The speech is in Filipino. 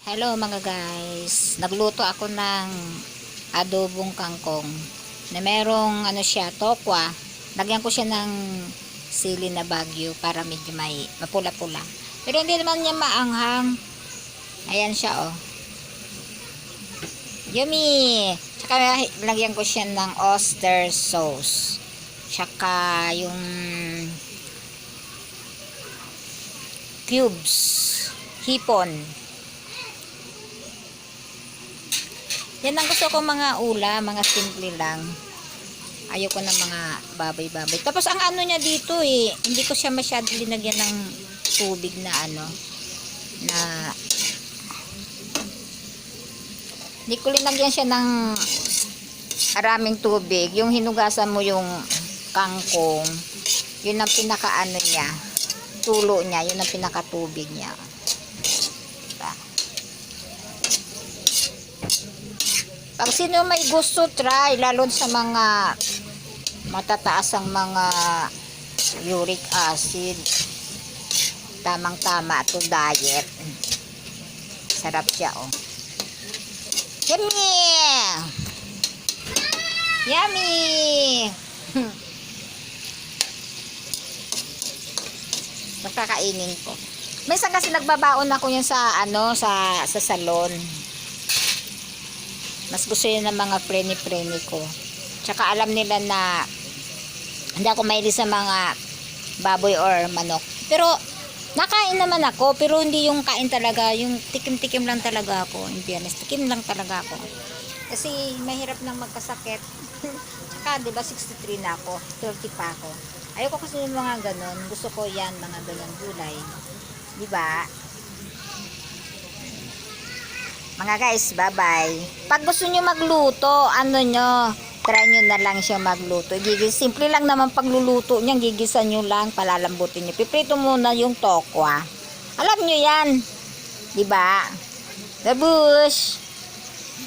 Hello mga guys, nagluto ako ng adobong kangkong na merong siya, tokwa. Lagyan ko siya ng sili na bagyo para medyo may mapula-pula. Pero hindi naman niya maanghang. Ayan siya oh. Yummy! Tsaka lagyan ko siya ng oyster sauce. Tsaka yung cubes, hipon. Yan ang gusto ko mga ulam, mga simple lang. Ayoko ng mga baboy-baboy. Tapos ang niya dito hindi ko siya masyado linagyan ng tubig na hindi ko linagyan siya ng maraming tubig. Yung hinugasan mo yung kangkong, yun ang pinaka niya, tulo niya, yun ang pinaka tubig niya. Pag sino may gusto, try. Lalo sa mga matataas ang mga uric acid. Tamang-tama to diet. Sarap siya, oh. Yummy! Yummy! Nakakainin ko. Minsan kasi nagbabaon ako yan sa sa salon. Mas gusto yun ng mga preni-preni ko. Tsaka alam nila na hindi ako mahilig sa mga baboy or manok. Pero nakain naman ako, pero hindi yung kain talaga, yung tikim-tikim lang talaga ako. In fairness, tikim lang talaga ako. Kasi mahirap nang magkasakit. Tsaka 'di ba 63 na ako, 30 pa ako. Ayoko kasi yung mga ganon. Gusto ko yan, mga ganon gulay. 'Di ba? Mga guys, bye-bye. Pag gusto nyo magluto, try nyo na lang siya magluto. Simple lang naman pagluluto niya, gigisan nyo lang, palalambutin nyo. Piprito muna yung tokwa. Alam nyo yan. Diba? The bush.